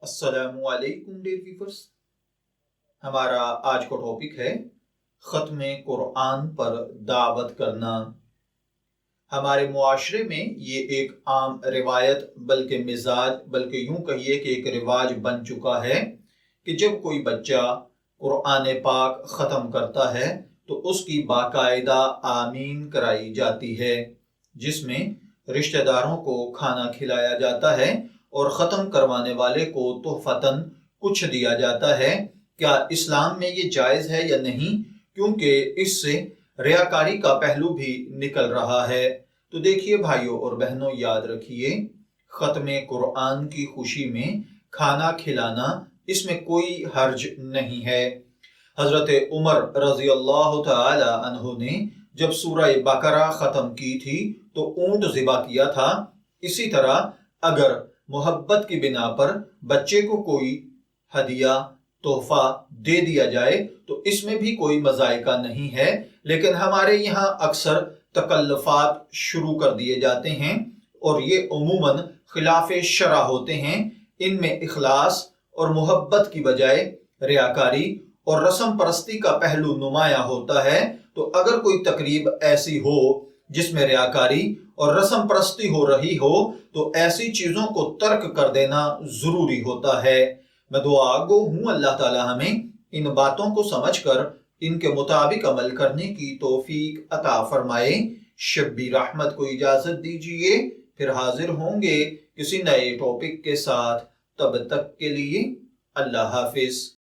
السلام علیکم dear viewers, ہمارا آج کا ٹاپک ہے ختم قرآن پر دعوت کرنا۔ ہمارے معاشرے میں یہ ایک عام روایت بلکہ مزاج بلکہ یوں کہیے کہ ایک رواج بن چکا ہے کہ جب کوئی بچہ قرآن پاک ختم کرتا ہے تو اس کی باقاعدہ آمین کرائی جاتی ہے، جس میں رشتہ داروں کو کھانا کھلایا جاتا ہے اور ختم کروانے والے کو تحفتاً کچھ دیا جاتا ہے۔ کیا اسلام میں یہ جائز ہے یا نہیں؟ کیونکہ اس سے ریاکاری کا پہلو بھی نکل رہا ہے۔ تو دیکھیے بھائیوں اور بہنوں، یاد رکھیے ختم قرآن کی خوشی میں کھانا کھلانا، اس میں کوئی حرج نہیں ہے۔ حضرت عمر رضی اللہ تعالی عنہ نے جب سورہ بقرہ ختم کی تھی تو اونٹ ذبح کیا تھا۔ اسی طرح اگر محبت کی بنا پر بچے کو کوئی ہدیہ تحفہ دے دیا جائے تو اس میں بھی کوئی مذائقہ نہیں ہے، لیکن ہمارے یہاں اکثر تکلفات شروع کر دیے جاتے ہیں اور یہ عموماً خلاف شرع ہوتے ہیں۔ ان میں اخلاص اور محبت کی بجائے ریاکاری اور رسم پرستی کا پہلو نمایاں ہوتا ہے۔ تو اگر کوئی تقریب ایسی ہو جس میں ریاکاری اور رسم پرستی ہو رہی ہو تو ایسی چیزوں کو ترک کر دینا ضروری ہوتا ہے۔ میں دعا گو ہوں اللہ تعالی ہمیں ان باتوں کو سمجھ کر ان کے مطابق عمل کرنے کی توفیق عطا فرمائے۔ شبی رحمت کو اجازت دیجیے، پھر حاضر ہوں گے کسی نئے ٹاپک کے ساتھ۔ تب تک کے لیے اللہ حافظ۔